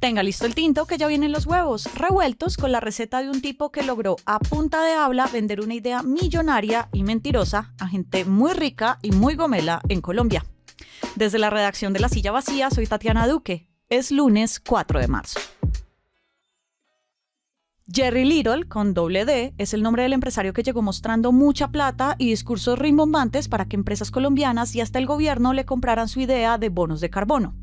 Tenga listo el tinto que ya vienen los huevos revueltos con la receta de un tipo que logró a punta de habla vender una idea millonaria y mentirosa a gente muy rica y muy gomela en Colombia. Desde la redacción de La Silla Vacía, soy Tatiana Duque. Es lunes 4 de marzo. Jerry Little, con doble D, es el nombre del empresario que llegó mostrando mucha plata y discursos rimbombantes para que empresas colombianas y hasta el gobierno le compraran su idea de bonos de carbono.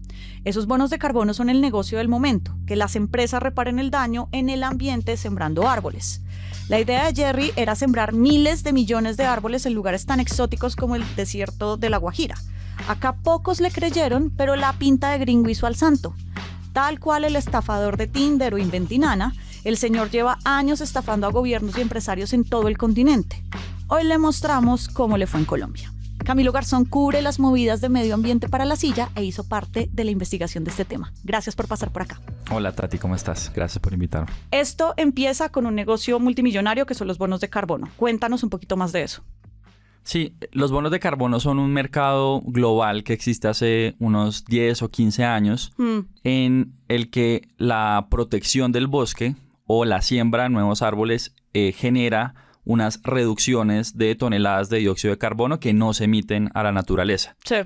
Esos bonos de carbono son el negocio del momento, que las empresas reparen el daño en el ambiente sembrando árboles. La idea de Jerry era sembrar miles de millones de árboles en lugares tan exóticos como el desierto de La Guajira. Acá pocos le creyeron, pero la pinta de gringo hizo al santo. Tal cual el estafador de Tinder o Inventinana, el señor lleva años estafando a gobiernos y empresarios en todo el continente. Hoy le mostramos cómo le fue en Colombia. Camilo Garzón cubre las movidas de medio ambiente para La Silla e hizo parte de la investigación de este tema. Gracias por pasar por acá. Hola Tati, ¿cómo estás? Gracias por invitarme. Esto empieza con un negocio multimillonario que son los bonos de carbono. Cuéntanos un poquito más de eso. Sí, los bonos de carbono son un mercado global que existe hace unos 10 o 15 años en el que la protección del bosque o la siembra de nuevos árboles genera unas reducciones de toneladas de dióxido de carbono que no se emiten a la naturaleza. Sí.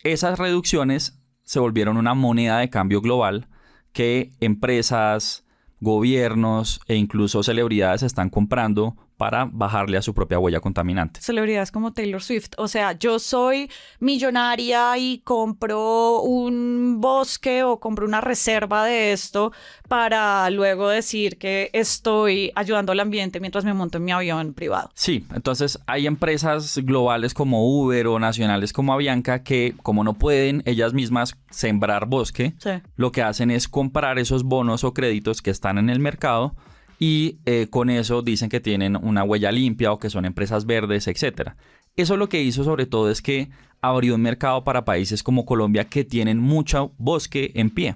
Esas reducciones se volvieron una moneda de cambio global que empresas, gobiernos e incluso celebridades están comprando para bajarle a su propia huella contaminante. Celebridades como Taylor Swift. O sea, yo soy millonaria y compro un bosque o compro una reserva de esto para luego decir que estoy ayudando al ambiente mientras me monto en mi avión privado. Sí, entonces hay empresas globales como Uber o nacionales como Avianca que, como no pueden ellas mismas sembrar bosque, sí, lo que hacen es comprar esos bonos o créditos que están en el mercado y con eso dicen que tienen una huella limpia o que son empresas verdes, etc. Eso lo que hizo sobre todo es que abrió un mercado para países como Colombia que tienen mucho bosque en pie.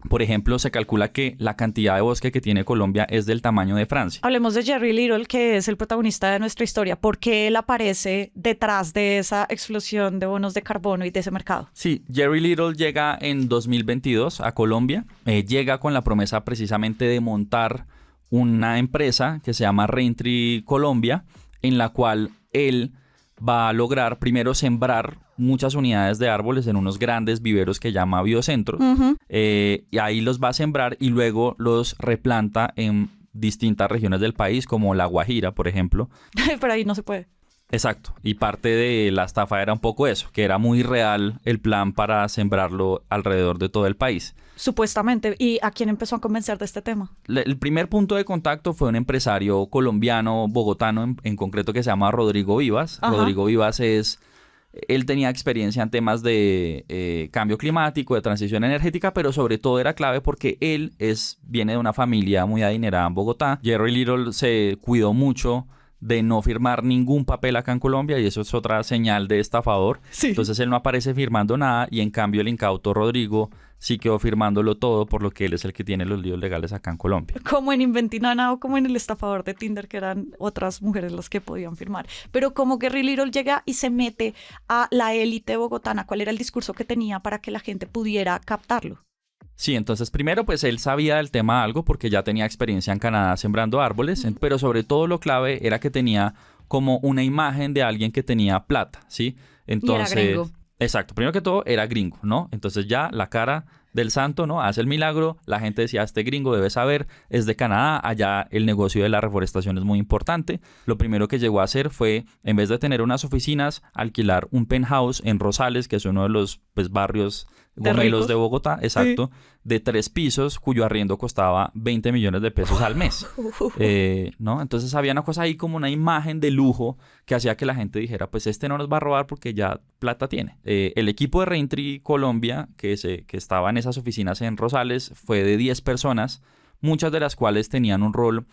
Por ejemplo, se calcula que la cantidad de bosque que tiene Colombia es del tamaño de Francia. Hablemos de Jerry Little, que es el protagonista de nuestra historia. ¿Por qué él aparece detrás de esa explosión de bonos de carbono y de ese mercado? Sí, Jerry Little llega en 2022 a Colombia. Llega con la promesa precisamente de montar una empresa que se llama Raintree Colombia, en la cual él va a lograr primero sembrar muchas unidades de árboles en unos grandes viveros que llama biocentros. Y ahí los va a sembrar y luego los replanta en distintas regiones del país, como La Guajira, por ejemplo. Pero ahí no se puede. Exacto. Y parte de la estafa era un poco eso, que era muy real el plan para sembrarlo alrededor de todo el país. Supuestamente. ¿Y a quién empezó a convencer de este tema? El primer punto de contacto fue un empresario colombiano, bogotano en concreto, que se llama Rodrigo Vivas. Ajá. Rodrigo Vivas él tenía experiencia en temas de cambio climático, de transición energética, pero sobre todo era clave porque él viene de una familia muy adinerada en Bogotá. Jerry Little se cuidó mucho de no firmar ningún papel acá en Colombia y eso es otra señal de estafador. Sí. Entonces él no aparece firmando nada y en cambio el incauto Rodrigo sí quedó firmándolo todo, por lo que él es el que tiene los líos legales acá en Colombia. Como en Inventinana o como en el estafador de Tinder, que eran otras mujeres las que podían firmar. Pero como Jerry Little llega y se mete a la élite bogotana, ¿cuál era el discurso que tenía para que la gente pudiera captarlo? Sí, entonces primero pues él sabía del tema algo porque ya tenía experiencia en Canadá sembrando árboles, pero sobre todo lo clave era que tenía como una imagen de alguien que tenía plata, ¿sí? Entonces, y era gringo. Exacto, primero que todo era gringo, ¿no? Entonces ya la cara del santo, ¿no? Hace el milagro, la gente decía, este gringo debe saber, es de Canadá, allá el negocio de la reforestación es muy importante. Lo primero que llegó a hacer fue, en vez de tener unas oficinas, alquilar un penthouse en Rosales, que es uno de los barrios gomelos de Bogotá, exacto, sí, de 3 pisos, cuyo arriendo costaba 20 millones de pesos al mes. ¿No? Entonces había una cosa ahí como una imagen de lujo que hacía que la gente dijera, pues este no nos va a robar porque ya plata tiene. El equipo de Raintree Colombia, que estaba en esas oficinas en Rosales, fue de 10 personas, muchas de las cuales tenían un rol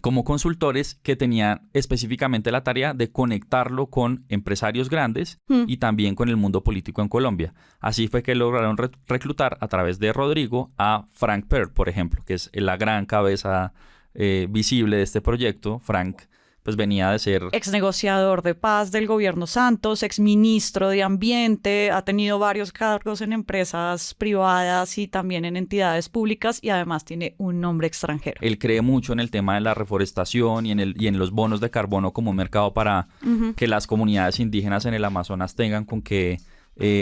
como consultores que tenían específicamente la tarea de conectarlo con empresarios grandes y también con el mundo político en Colombia. Así fue que lograron reclutar a través de Rodrigo a Frank Perl, por ejemplo, que es la gran cabeza visible de este proyecto. Frank pues venía de ser... Ex negociador de paz del gobierno Santos, ex ministro de Ambiente, ha tenido varios cargos en empresas privadas y también en entidades públicas y además tiene un nombre extranjero. Él cree mucho en el tema de la reforestación y en los bonos de carbono como un mercado para que las comunidades indígenas en el Amazonas tengan con que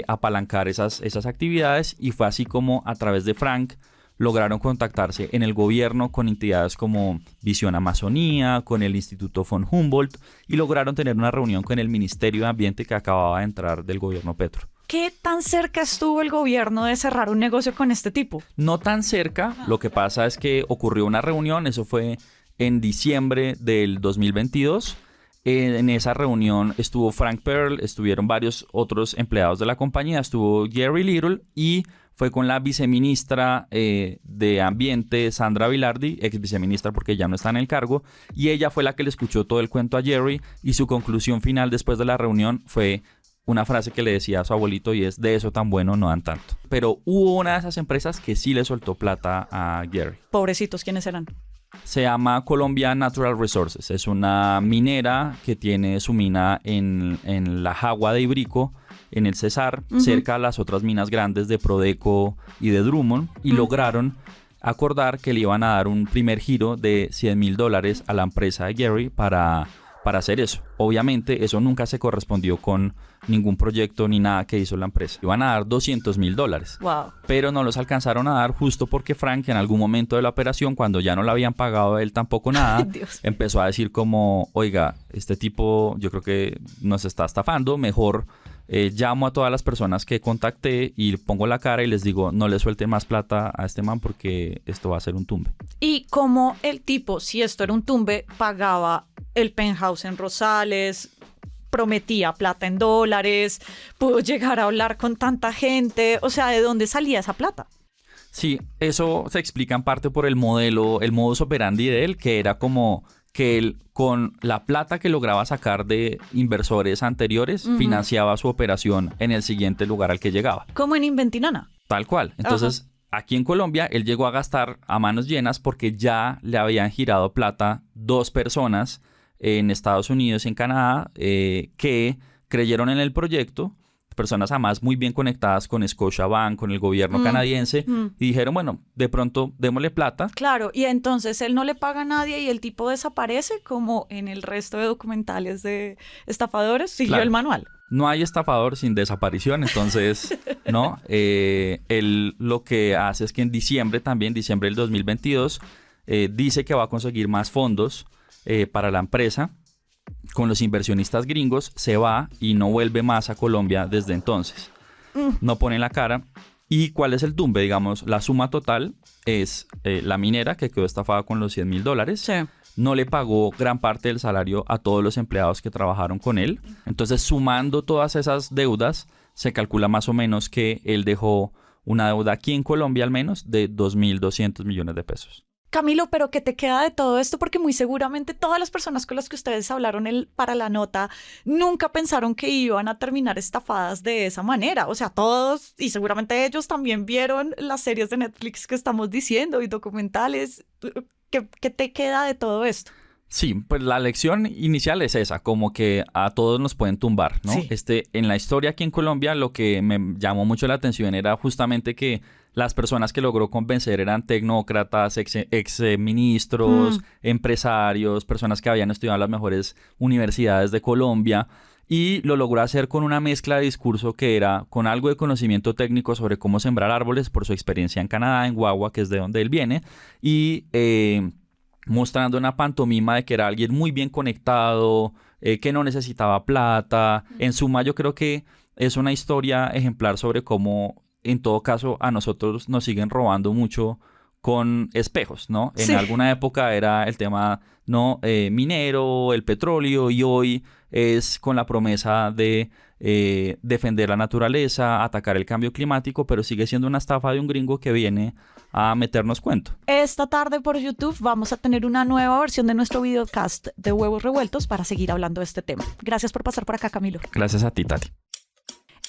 apalancar esas actividades, y fue así como a través de Frank lograron contactarse en el gobierno con entidades como Visión Amazonía, con el Instituto von Humboldt, y lograron tener una reunión con el Ministerio de Ambiente que acababa de entrar del gobierno Petro. ¿Qué tan cerca estuvo el gobierno de cerrar un negocio con este tipo? No tan cerca, lo que pasa es que ocurrió una reunión, eso fue en diciembre del 2022. En esa reunión estuvo Frank Pearl, estuvieron varios otros empleados de la compañía, estuvo Jerry Little y fue con la viceministra de Ambiente, Sandra Vilardi, ex viceministra porque ya no está en el cargo, y ella fue la que le escuchó todo el cuento a Jerry, y su conclusión final después de la reunión fue una frase que le decía a su abuelito, y es: de eso tan bueno no dan tanto. Pero hubo una de esas empresas que sí le soltó plata a Jerry. Pobrecitos, ¿quiénes eran? Se llama Colombia Natural Resources. Es una minera que tiene su mina en la Jagua de Ibrico, en el Cesar, cerca a las otras minas grandes de Prodeco y de Drummond, y lograron acordar que le iban a dar un primer giro de $100,000 a la empresa de Gary para hacer eso. Obviamente eso nunca se correspondió con ningún proyecto ni nada que hizo la empresa. Iban a dar $200,000. Wow. Pero no los alcanzaron a dar justo porque Frank, en algún momento de la operación, cuando ya no le habían pagado a él tampoco nada, empezó a decir como: oiga, este tipo yo creo que nos está estafando, mejor llamo a todas las personas que contacté y pongo la cara y les digo: no le suelte más plata a este man porque esto va a ser un tumbe. Y como el tipo, si esto era un tumbe, pagaba el penthouse en Rosales, prometía plata en dólares, pudo llegar a hablar con tanta gente, o sea, ¿de dónde salía esa plata? Sí, eso se explica en parte por el modelo, el modus operandi de él, que era como que él, con la plata que lograba sacar de inversores anteriores, financiaba su operación en el siguiente lugar al que llegaba. Como en Inventinana. Tal cual. Entonces, aquí en Colombia, él llegó a gastar a manos llenas porque ya le habían girado plata 2 personas en Estados Unidos y en Canadá que creyeron en el proyecto, personas además muy bien conectadas con Scotiabank, con el gobierno canadiense, y dijeron: bueno, de pronto démosle plata. Claro, y entonces él no le paga a nadie y el tipo desaparece, como en el resto de documentales de estafadores, siguió el manual. No hay estafador sin desaparición, entonces, ¿no? Él lo que hace es que en diciembre del 2022, dice que va a conseguir más fondos para la empresa con los inversionistas gringos, se va y no vuelve más a Colombia desde entonces. No pone la cara. ¿Y cuál es el tumbe? Digamos, la suma total es la minera, que quedó estafada con los $100,000. Sí. No le pagó gran parte del salario a todos los empleados que trabajaron con él. Entonces, sumando todas esas deudas, se calcula más o menos que él dejó una deuda aquí en Colombia al menos de 2.200 millones de pesos. Camilo, pero ¿qué te queda de todo esto? Porque muy seguramente todas las personas con las que ustedes hablaron para la nota nunca pensaron que iban a terminar estafadas de esa manera. O sea, todos, y seguramente ellos también vieron las series de Netflix que estamos diciendo y documentales. ¿Qué te queda de todo esto? Sí, pues la lección inicial es esa, como que a todos nos pueden tumbar, ¿no? Sí. En la historia aquí en Colombia, lo que me llamó mucho la atención era justamente que las personas que logró convencer eran tecnócratas, ex ministros, empresarios, personas que habían estudiado en las mejores universidades de Colombia, y lo logró hacer con una mezcla de discurso que era con algo de conocimiento técnico sobre cómo sembrar árboles por su experiencia en Canadá, en Guagua, que es de donde él viene, y mostrando una pantomima de que era alguien muy bien conectado, que no necesitaba plata. En suma, yo creo que es una historia ejemplar sobre cómo, en todo caso, a nosotros nos siguen robando mucho con espejos, ¿no? En alguna época era el tema, ¿no? Minero, el petróleo, y hoy es con la promesa de defender la naturaleza, atacar el cambio climático, pero sigue siendo una estafa de un gringo que viene a meternos cuento. Esta tarde por YouTube vamos a tener una nueva versión de nuestro videocast de Huevos Revueltos para seguir hablando de este tema. Gracias por pasar por acá, Camilo. Gracias a ti, Tati.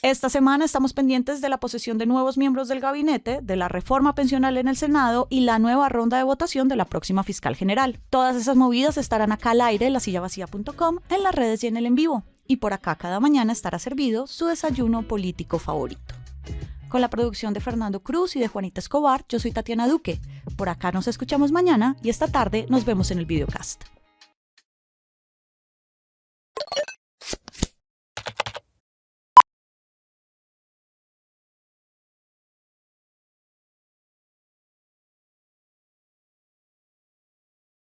Esta semana estamos pendientes de la posesión de nuevos miembros del gabinete, de la reforma pensional en el Senado y la nueva ronda de votación de la próxima fiscal general. Todas esas movidas estarán acá al aire en lasillavacía.com, en las redes y en el en vivo. Y por acá cada mañana estará servido su desayuno político favorito. Con la producción de Fernando Cruz y de Juanita Escobar, yo soy Tatiana Duque. Por acá nos escuchamos mañana y esta tarde nos vemos en el videocast.